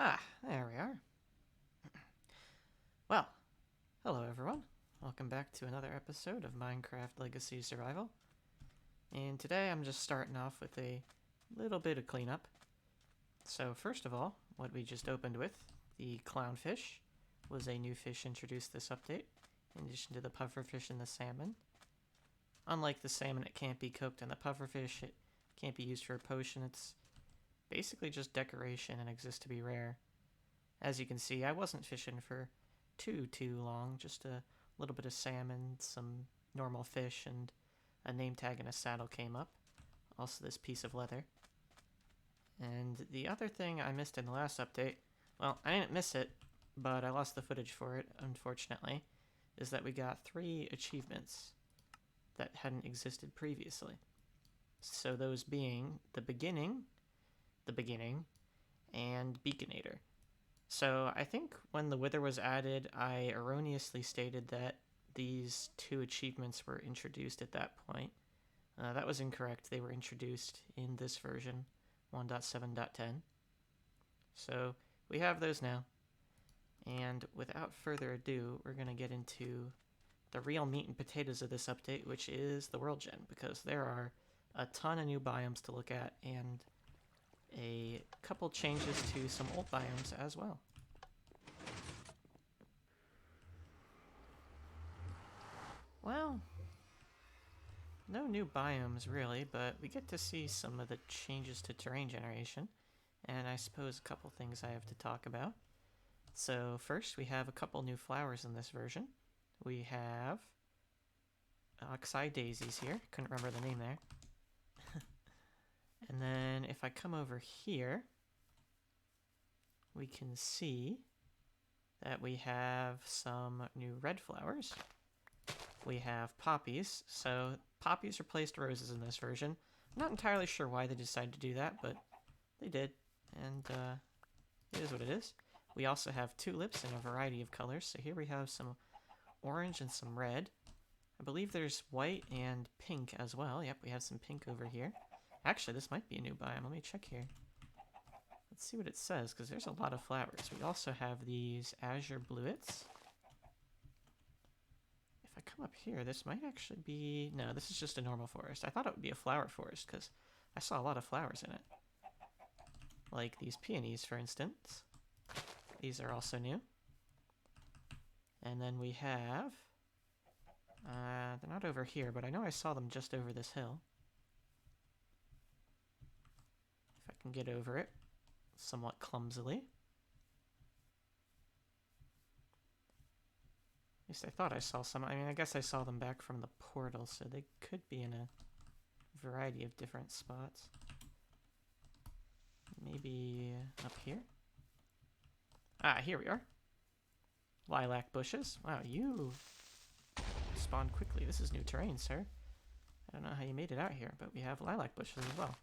Ah, there we are. Well, hello everyone. Welcome back to another episode of Minecraft Legacy Survival. And today I'm just starting off with a little bit of cleanup. So first of all, what we just opened with, the clownfish, was a new fish introduced this update, in addition to the pufferfish and the salmon. Unlike the salmon, it can't be cooked, and the pufferfish, it can't be used for a potion. It's basically just decoration and exists to be rare. As you can see, I wasn't fishing for too long, just a little bit of salmon, some normal fish, and a name tag and a saddle came up. Also this piece of leather. And the other thing I missed in the last update, well, I didn't miss it, but I lost the footage for it, unfortunately, is that we got 3 achievements that hadn't existed previously. So those being the beginning, and Beaconator. So I think when the Wither was added, I erroneously stated that these 2 achievements were introduced at that point. That was incorrect. They were introduced in this version, 1.7.10. So we have those now. And without further ado, we're going to get into the real meat and potatoes of this update, which is the World Gen, because there are a ton of new biomes to look at and a couple changes to some old biomes as well. Well, no new biomes really, but we get to see some of the changes to terrain generation, and I suppose a couple things I have to talk about. So first, we have a couple new flowers in this version. We have Oxeye Daisies here, couldn't remember the name there. And then if I come over here, we can see that we have some new red flowers. We have poppies. So poppies replaced roses in this version. I'm not entirely sure why they decided to do that, but they did. And it is what it is. We also have tulips in a variety of colors. So here we have some orange and some red. I believe there's white and pink as well. Yep, we have some pink over here. Actually, this might be a new biome. Let me check here. Let's see what it says, because there's a lot of flowers. We also have these azure bluets. If I come up here, this might actually be... No, this is just a normal forest. I thought it would be a flower forest, because I saw a lot of flowers in it. Like these peonies, for instance. These are also new. And then we have... they're not over here, but I know I saw them just over this hill. If I can get over it somewhat clumsily. At least I thought I saw some. I mean, I guess I saw them back from the portal, so they could be in a variety of different spots. Maybe up here? Ah, here we are. Lilac bushes. Wow, you spawned quickly. This is new terrain, sir. I don't know how you made it out here, but we have lilac bushes as well.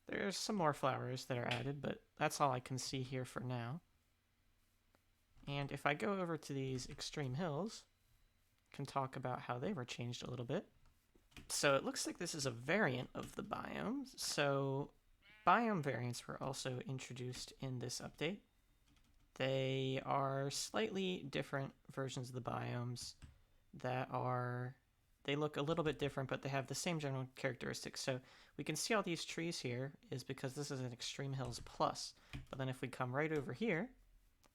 There's some more flowers that are added, but that's all I can see here for now. And if I go over to these extreme hills, I can talk about how they were changed a little bit. So it looks like this is a variant of the biomes. So biome variants were also introduced in this update. They are slightly different versions of the biomes that are... They look a little bit different, but they have the same general characteristics. So we can see all these trees here is because this is an Extreme Hills Plus. But then if we come right over here,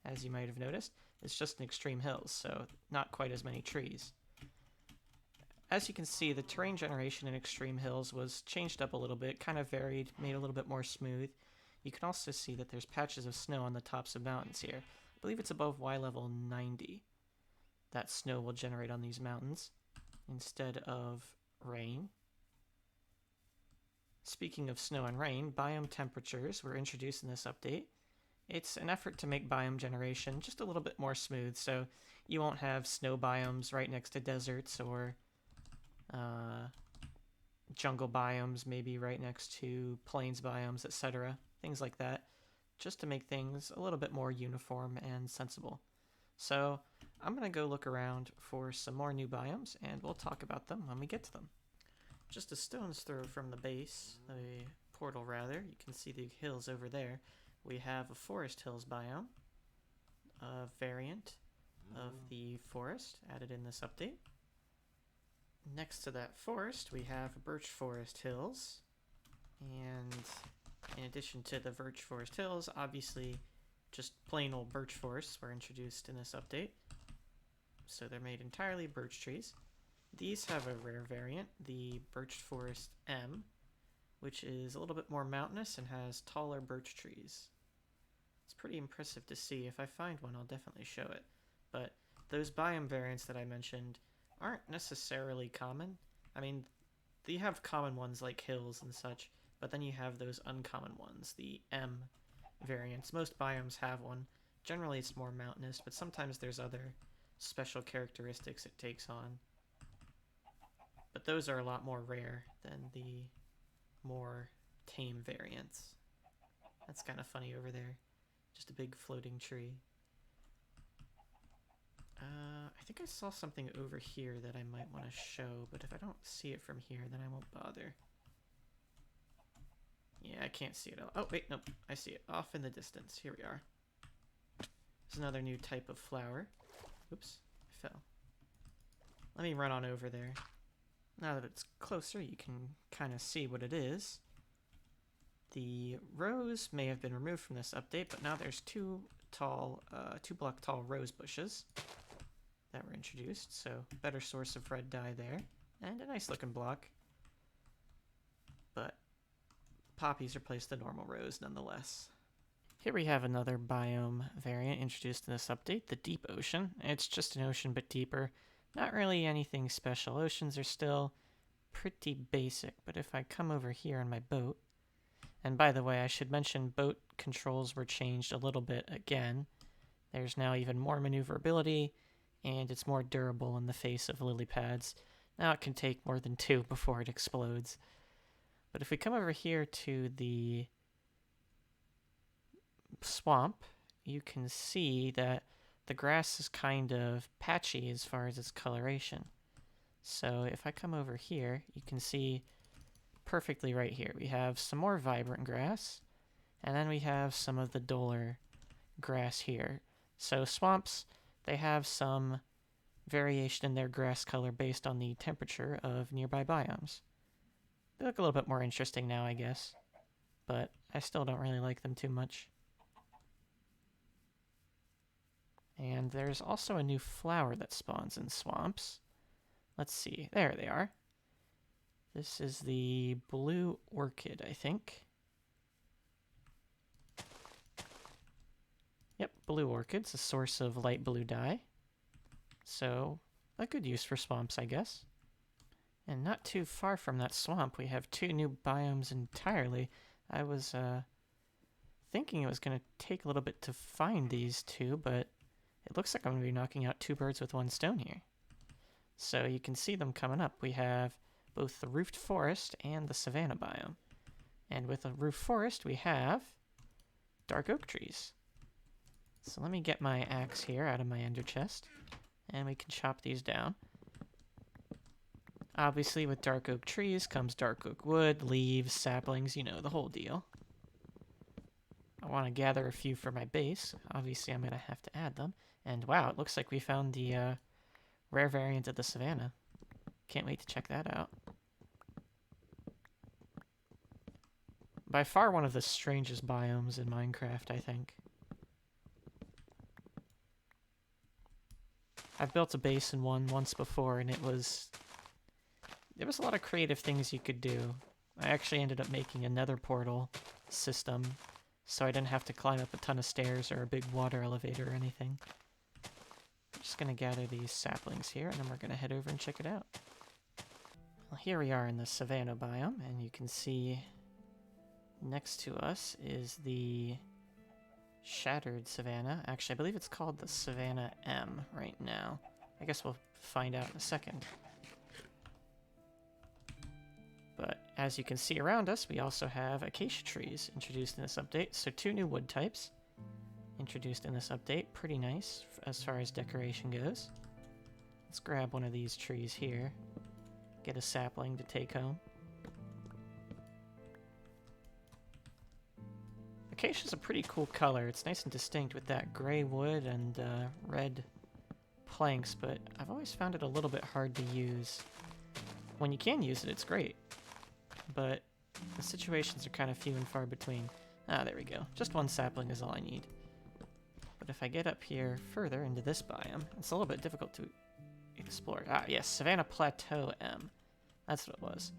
as you might have noticed, it's just an Extreme Hills, so not quite as many trees. As you can see, the terrain generation in Extreme Hills was changed up a little bit, kind of varied, made a little bit more smooth. You can also see that there's patches of snow on the tops of mountains here. I believe it's above Y level 90. That snow will generate on these mountains instead of rain. Speaking of snow and rain, biome temperatures were introduced in this update. It's an effort to make biome generation just a little bit more smooth, so you won't have snow biomes right next to deserts or jungle biomes maybe right next to plains biomes, etc. Things like that, just to make things a little bit more uniform and sensible. So I'm going to go look around for some more new biomes, and we'll talk about them when we get to them. Just a stone's throw from the base, the portal rather, you can see the hills over there. we have a Forest Hills biome, a variant of the forest added in this update. Next to that forest, we have Birch Forest Hills, and in addition to the Birch Forest Hills, obviously just plain old birch forests were introduced in this update. So they're made entirely of birch trees. These have a rare variant, the Birch Forest M, which is a little bit more mountainous and has taller birch trees. It's pretty impressive to see. If I find one, I'll definitely show it. But those biome variants that I mentioned aren't necessarily common. I mean, you have common ones like hills and such, but then you have those uncommon ones, the M variants. Most biomes have one. Generally it's more mountainous, but sometimes there's other special characteristics it takes on. But those are a lot more rare than the more tame variants. That's kind of funny over there. Just a big floating tree. I think I saw something over here that I might want to show, but if I don't see it from here, then I won't bother. Yeah, I can't see it. Oh, wait, nope. I see it off in the distance. Here we are. There's another new type of flower. Oops, I fell. Let me run on over there. Now that it's closer, you can kind of see what it is. The rose may have been removed from this update, but now there's two block tall rose bushes that were introduced, so better source of red dye there, and a nice looking block. But poppies replace the normal rose nonetheless. Here we have another biome variant introduced in this update, the Deep Ocean. It's just an ocean but deeper. Not really anything special. Oceans are still pretty basic, but if I come over here on my boat, and by the way, I should mention boat controls were changed a little bit again. There's now even more maneuverability, and it's more durable in the face of lily pads. Now it can take more than 2 before it explodes. But if we come over here to the swamp, you can see that the grass is kind of patchy as far as its coloration. So if I come over here, you can see perfectly right here. We have some more vibrant grass, and then we have some of the duller grass here. So swamps, they have some variation in their grass color based on the temperature of nearby biomes. They look a little bit more interesting now, I guess, but I still don't really like them too much. And there's also a new flower that spawns in swamps. Let's see. There they are. This is the blue orchid, I think. Yep, blue orchid's a source of light blue dye. So, a good use for swamps, I guess. And not too far from that swamp, we have 2 new biomes entirely. I was thinking it was going to take a little bit to find these 2, but it looks like I'm going to be knocking out 2 birds with 1 stone here. So you can see them coming up. We have both the roofed forest and the savanna biome. And with the roofed forest, we have dark oak trees. So let me get my axe here out of my ender chest, and we can chop these down. Obviously, with dark oak trees comes dark oak wood, leaves, saplings, you know, the whole deal. I want to gather a few for my base. Obviously, I'm going to have to add them. And wow, it looks like we found the rare variant of the savanna. Can't wait to check that out. By far one of the strangest biomes in Minecraft, I think. I've built a base in one once before, and there was a lot of creative things you could do. I actually ended up making a nether portal system, so I didn't have to climb up a ton of stairs or a big water elevator or anything. I'm just going to gather these saplings here, and then we're going to head over and check it out. Well, here we are in the savanna biome, and you can see next to us is the shattered savanna. Actually, I believe it's called the Savanna M right now. I guess we'll find out in a second. But as you can see around us, we also have acacia trees introduced in this update. So 2 new wood types introduced in this update. Pretty nice as far as decoration goes. Let's grab one of these trees here. Get a sapling to take home. Acacia's a pretty cool color. It's nice and distinct with that gray wood and red planks, but I've always found it a little bit hard to use. When you can use it, it's great, but the situations are kind of few and far between. Ah, there we go. Just one sapling is all I need. But if I get up here further into this biome, it's a little bit difficult to explore. Ah, yes, Savannah Plateau M. That's what it was.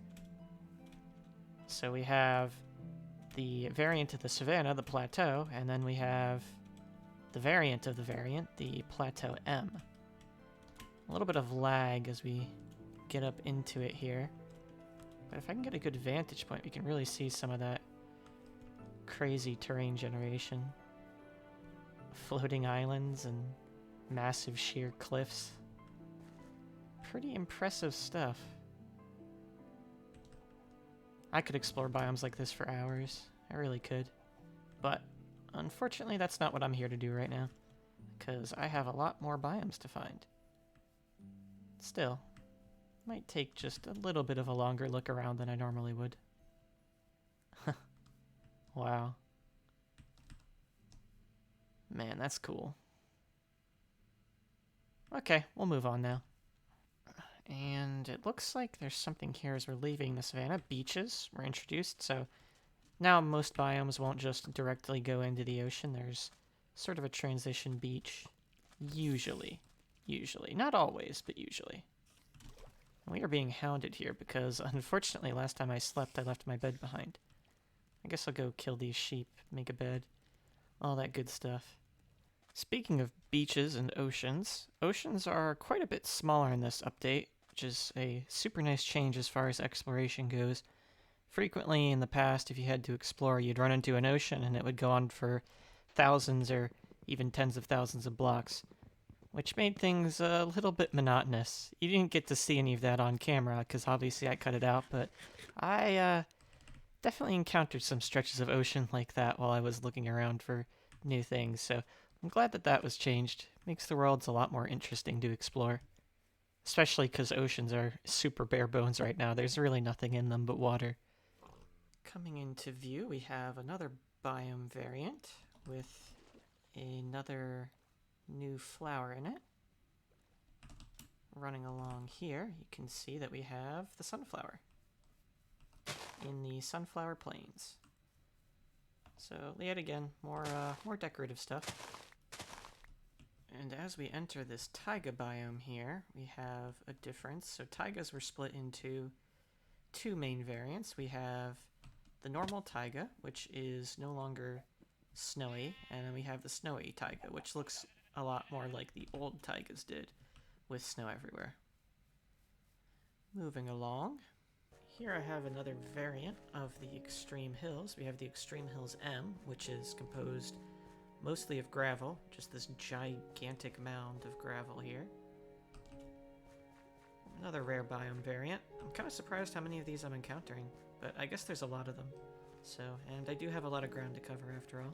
So we have the variant of the Savannah, the Plateau, and then we have the variant of the variant, the Plateau M. A little bit of lag as we get up into it here. But if I can get a good vantage point, we can really see some of that crazy terrain generation. Floating islands and massive sheer cliffs. Pretty impressive stuff. I could explore biomes like this for hours. I really could. But unfortunately, that's not what I'm here to do right now, because I have a lot more biomes to find. Still, might take just a little bit of a longer look around than I normally would. Wow. Man, that's cool. Okay, we'll move on now. And it looks like there's something here as we're leaving the savannah. Beaches were introduced, so now most biomes won't just directly go into the ocean. There's sort of a transition beach. Usually. Usually. Not always, but usually. We are being hounded here because, unfortunately, last time I slept, I left my bed behind. I guess I'll go kill these sheep, make a bed, all that good stuff. Speaking of beaches and oceans, oceans are quite a bit smaller in this update, which is a super nice change as far as exploration goes. Frequently in the past, if you had to explore, you'd run into an ocean and it would go on for thousands or even tens of thousands of blocks, which made things a little bit monotonous. You didn't get to see any of that on camera, because obviously I cut it out, but I definitely encountered some stretches of ocean like that while I was looking around for new things, so I'm glad that that was changed. Makes the worlds a lot more interesting to explore. Especially because oceans are super bare bones right now. There's really nothing in them but water. Coming into view, we have another biome variant with another new flower in it. Running along here, you can see that we have the sunflower in the Sunflower Plains. So yet again, more decorative stuff. And as we enter this taiga biome here, we have a difference. So taigas were split into two main variants. We have the normal taiga, which is no longer snowy, and then we have the snowy taiga, which looks a lot more like the old taigas did, with snow everywhere. Moving along, here I have another variant of the Extreme Hills. We have the Extreme Hills M, which is composed mostly of gravel, just this gigantic mound of gravel here. Another rare biome variant. I'm kind of surprised how many of these I'm encountering, but I guess there's a lot of them. So, and I do have a lot of ground to cover after all.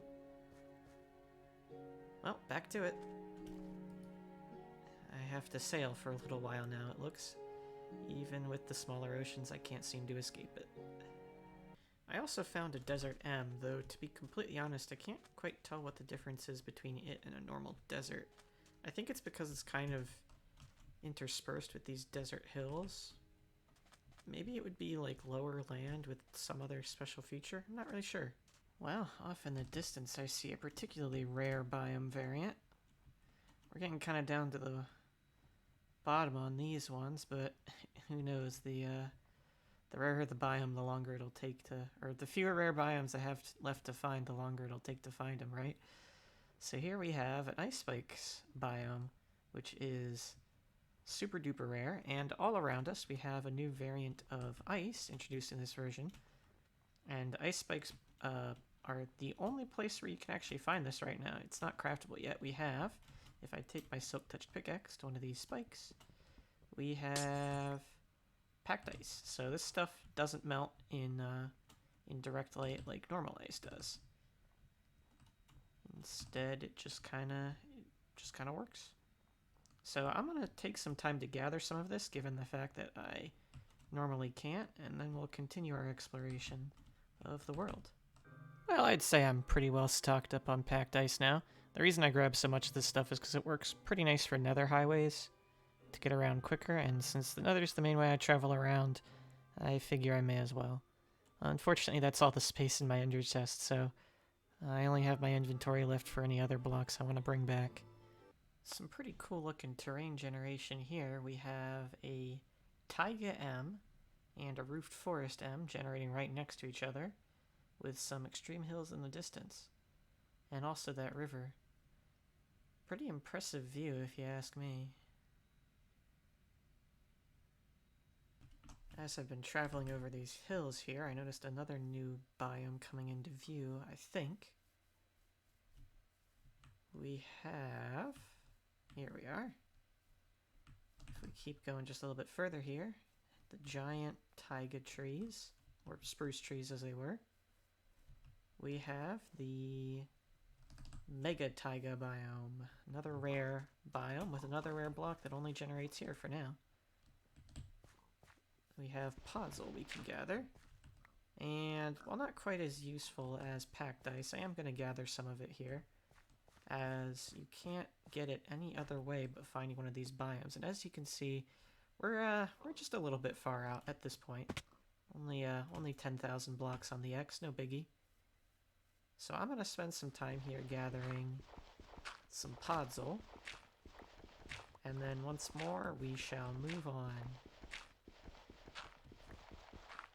Well, back to it. I have to sail for a little while now, it looks. Even with the smaller oceans, I can't seem to escape it. I also found a Desert M, though to be completely honest, I can't quite tell what the difference is between it and a normal desert. I think it's because it's kind of interspersed with these desert hills. Maybe it would be like lower land with some other special feature? I'm not really sure. Well, off in the distance I see a particularly rare biome variant. We're getting kind of down to the bottom on these ones, but who knows, the rarer the biome, the longer it'll take to, or the fewer rare biomes I have left to find, the longer it'll take to find them, right? So here we have an ice spikes biome, which is super duper rare, and all around us we have a new variant of ice introduced in this version, and ice spikes are the only place where you can actually find this right now. It's not craftable yet. We have, if I take my silk touch pickaxe to one of these spikes, we have packed ice. So this stuff doesn't melt in direct light like normal ice does. Instead, it just kind of works. So I'm gonna take some time to gather some of this, given the fact that I normally can't, and then we'll continue our exploration of the world. Well, I'd say I'm pretty well stocked up on packed ice now. The reason I grab so much of this stuff is because it works pretty nice for nether highways to get around quicker, and since the nether's the main way I travel around, I figure I may as well. Unfortunately, that's all the space in my ender chest, so I only have my inventory left for any other blocks I want to bring back. Some pretty cool looking terrain generation here. We have a Taiga M and a Roofed Forest M generating right next to each other, with some extreme hills in the distance. And also that river. Pretty impressive view if you ask me. As I've been traveling over these hills here, I noticed another new biome coming into view, I think. We have... Here we are. If we keep going just a little bit further here, the giant taiga trees, or spruce trees as they were. We have the mega taiga biome, another rare biome with another rare block that only generates here for now. We have Podzol we can gather, and while not quite as useful as packed ice, I am going to gather some of it here, as you can't get it any other way but finding one of these biomes. And as you can see, we're just a little bit far out at this point. Only 10,000 blocks on the X, no biggie. So I'm going to spend some time here gathering some Podzol, and then once more we shall move on.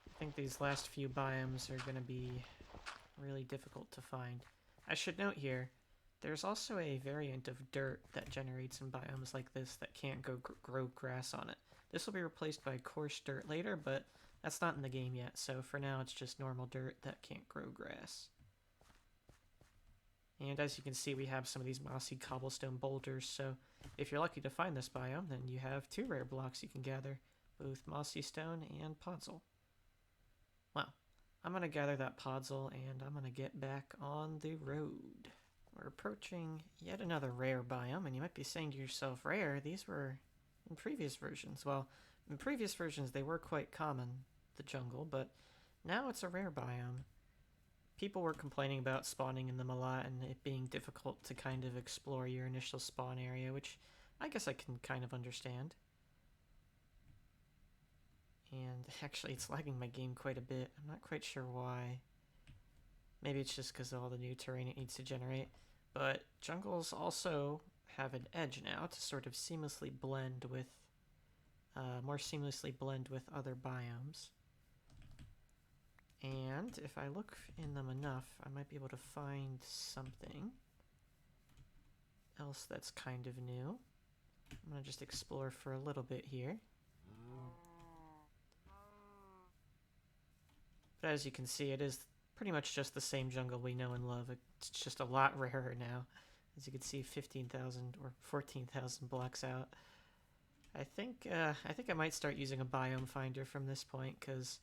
I think these last few biomes are going to be really difficult to find. I should note here, there's also a variant of dirt that generates in biomes like this that can't grow grass on it. This will be replaced by coarse dirt later, but that's not in the game yet, so for now it's just normal dirt that can't grow grass. And as you can see, we have some of these mossy cobblestone boulders, so if you're lucky to find this biome, then you have two rare blocks you can gather, both mossy stone and Podzol. Well, I'm going to gather that Podzol, and I'm going to get back on the road. We're approaching yet another rare biome, and you might be saying to yourself, rare? These were in previous versions. Well, in previous versions they were quite common, the jungle, but now it's a rare biome. People were complaining about spawning in them a lot and it being difficult to kind of explore your initial spawn area, which I guess I can kind of understand. And actually it's lagging my game quite a bit. I'm not quite sure why. Maybe it's just because of all the new terrain it needs to generate. But jungles also have an edge now to sort of seamlessly blend with, more seamlessly blend with other biomes. And if I look in them enough, I might be able to find something else that's kind of new. I'm going to just explore for a little bit here. But as you can see, it is pretty much just the same jungle we know and love. It's just a lot rarer now. As you can see, 15,000 or 14,000 blocks out. I think I might start using a biome finder from this point, because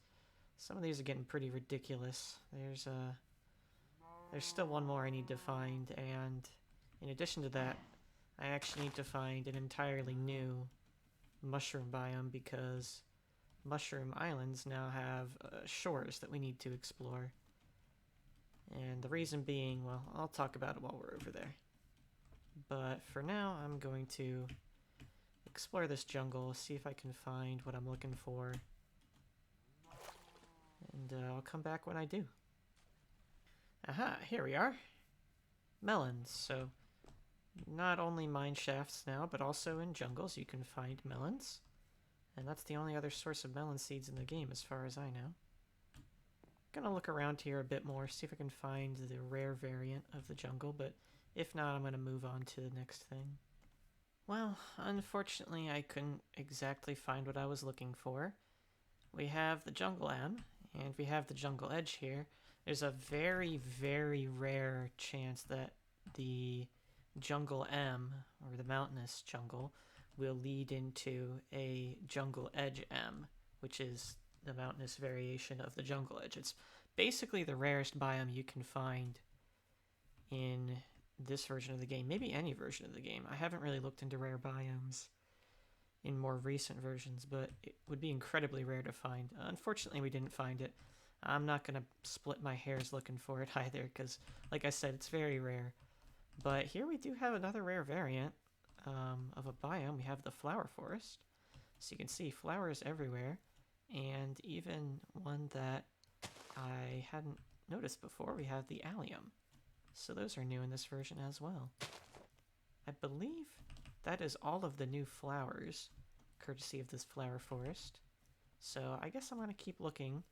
some of these are getting pretty ridiculous. There's still one more I need to find, and in addition to that, I actually need to find an entirely new mushroom biome, because Mushroom Islands now have shores that we need to explore. And the reason being, well, I'll talk about it while we're over there. But for now, I'm going to explore this jungle, see if I can find what I'm looking for. And I'll come back when I do. Aha, here we are. Melons. So, not only mine shafts now, but also in jungles you can find melons. And that's the only other source of melon seeds in the game as far as I know. Gonna look around here a bit more, see if I can find the rare variant of the jungle, but if not, I'm gonna move on to the next thing. Well, unfortunately I couldn't exactly find what I was looking for. We have the Jungle M, and we have the Jungle Edge here. There's a very, very rare chance that the Jungle M, or the Mountainous Jungle, will lead into a Jungle Edge M, which is the mountainous variation of the Jungle Edge. It's basically the rarest biome you can find in this version of the game, maybe any version of the game. I haven't really looked into rare biomes in more recent versions, but it would be incredibly rare to find. Unfortunately, we didn't find it. I'm not going to split my hairs looking for it either, because, like I said, it's very rare. But here we do have another rare variant of a biome. We have the flower forest. So you can see flowers everywhere, and even one that I hadn't noticed before, we have the allium. So those are new in this version as well. I believe that is all of the new flowers, courtesy of this flower forest. So I guess I'm going to keep looking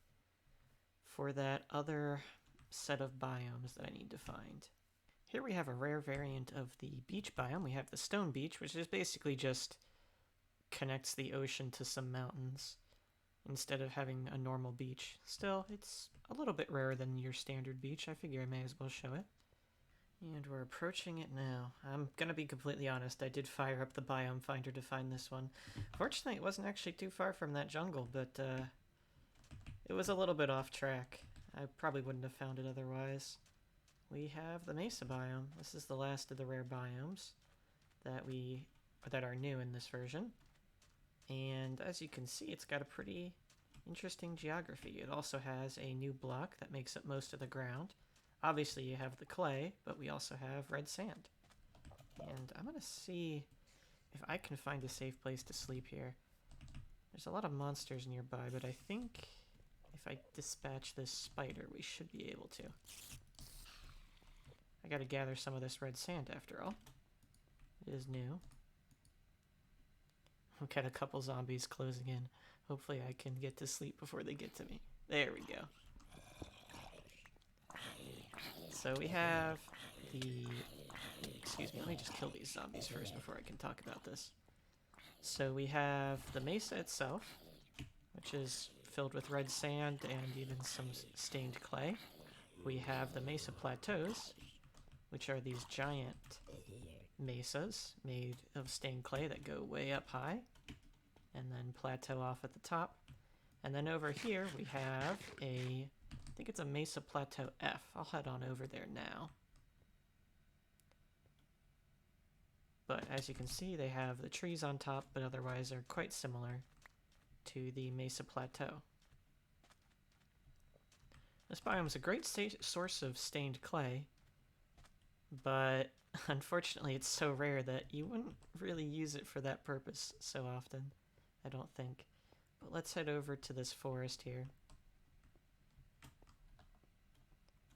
for that other set of biomes that I need to find. Here we have a rare variant of the beach biome. We have the stone beach, which is basically just connects the ocean to some mountains instead of having a normal beach. Still, it's a little bit rarer than your standard beach. I figure I may as well show it. And we're approaching it now. I'm gonna be completely honest, I did fire up the biome finder to find this one. Fortunately, it wasn't actually too far from that jungle, but it was a little bit off track. I probably wouldn't have found it otherwise. We have the mesa biome. This is the last of the rare biomes that are new in this version. And as you can see, it's got a pretty interesting geography. It also has a new block that makes up most of the ground. Obviously you have the clay, but we also have red sand. And I'm gonna see if I can find a safe place to sleep here. There's a lot of monsters nearby, but I think if I dispatch this spider, we should be able to. I gotta gather some of this red sand after all. It is new. We've got a couple zombies closing in. Hopefully I can get to sleep before they get to me. There we go. So we have the... Excuse me, let me just kill these zombies first before I can talk about this. So we have the mesa itself, which is filled with red sand and even some stained clay. We have the mesa plateaus, which are these giant mesas made of stained clay that go way up high and then plateau off at the top. And then over here we have I think it's a Mesa Plateau F. I'll head on over there now. But as you can see, they have the trees on top, but otherwise are quite similar to the Mesa Plateau. This biome is a great source of stained clay, but unfortunately it's so rare that you wouldn't really use it for that purpose so often, I don't think. But let's head over to this forest here.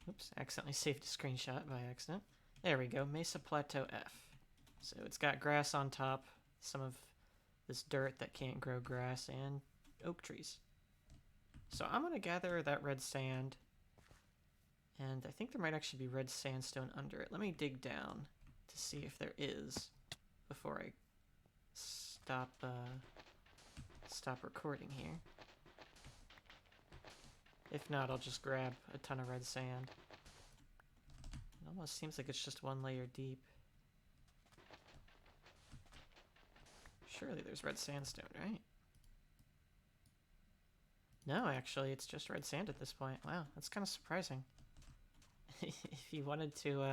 Oops, accidentally saved a screenshot by accident. There we go, Mesa Plateau F. So it's got grass on top, some of this dirt that can't grow grass, and oak trees. So I'm going to gather that red sand, and I think there might actually be red sandstone under it. Let me dig down to see if there is before I stop recording here. If not, I'll just grab a ton of red sand. It almost seems like it's just one layer deep. Surely there's red sandstone, right? No, actually, it's just red sand at this point. Wow, that's kind of surprising. If you wanted to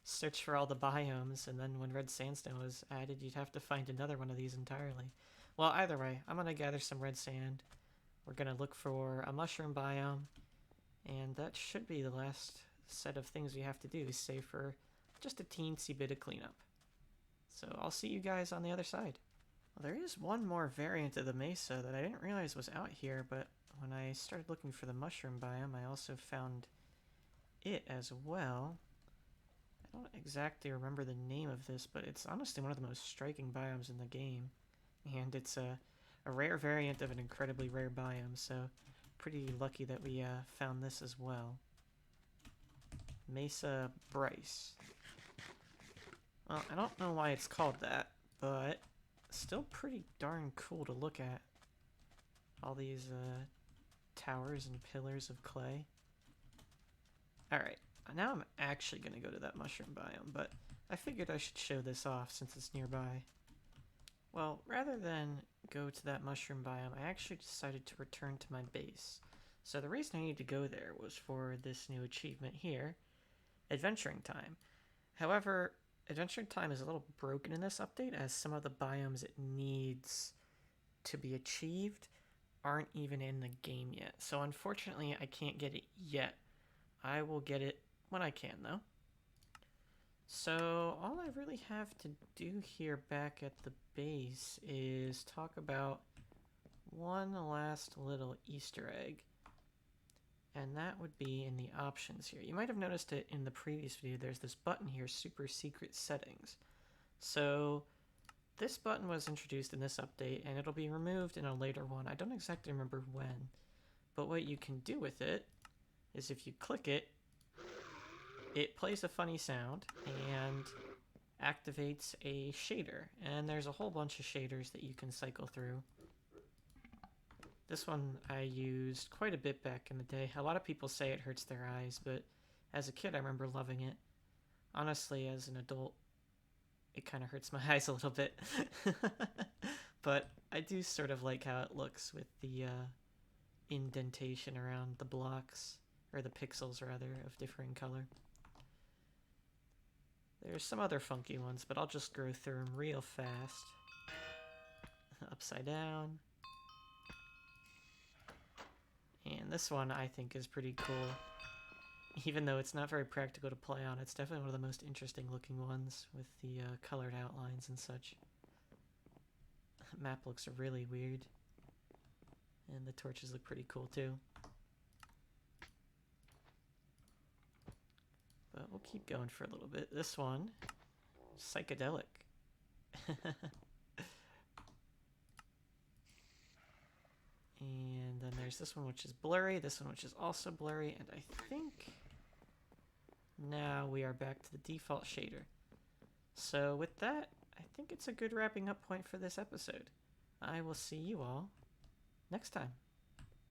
search for all the biomes, and then when red sandstone was added, you'd have to find another one of these entirely. Well, either way, I'm going to gather some red sand. We're going to look for a mushroom biome, and that should be the last set of things we have to do, save for just a teensy bit of cleanup. So I'll see you guys on the other side. Well, there is one more variant of the mesa that I didn't realize was out here, but when I started looking for the mushroom biome, I also found it as well. I don't exactly remember the name of this, but it's honestly one of the most striking biomes in the game. And it's a rare variant of an incredibly rare biome, so pretty lucky that we found this as well. Mesa Bryce. Well, I don't know why it's called that, but still pretty darn cool to look at. All these towers and pillars of clay. Alright, now I'm actually going to go to that mushroom biome, but I figured I should show this off since it's nearby. Well, rather than go to that mushroom biome, I actually decided to return to my base. So the reason I needed to go there was for this new achievement here, Adventuring Time. However, Adventuring Time is a little broken in this update, as some of the biomes it needs to be achieved aren't even in the game yet. So unfortunately, I can't get it yet. I will get it when I can, though. So all I really have to do here back at the base is talk about one last little Easter egg. And that would be in the options here. You might have noticed it in the previous video. There's this button here, Super Secret Settings. So this button was introduced in this update, and it'll be removed in a later one. I don't exactly remember when. But what you can do with it is if you click it, it plays a funny sound and activates a shader. And there's a whole bunch of shaders that you can cycle through. This one I used quite a bit back in the day. A lot of people say it hurts their eyes, but as a kid I remember loving it. Honestly, as an adult, it kind of hurts my eyes a little bit. But I do sort of like how it looks with the indentation around the blocks, or the pixels rather, of differing color. There's some other funky ones, but I'll just go through them real fast. Upside down. And this one I think is pretty cool. Even though it's not very practical to play on, it's definitely one of the most interesting looking ones with the colored outlines and such. The map looks really weird. And the torches look pretty cool too. But we'll keep going for a little bit. This one, psychedelic. And then there's this one which is blurry, this one which is also blurry, and I think now we are back to the default shader. So with that, I think it's a good wrapping up point for this episode. I will see you all next time.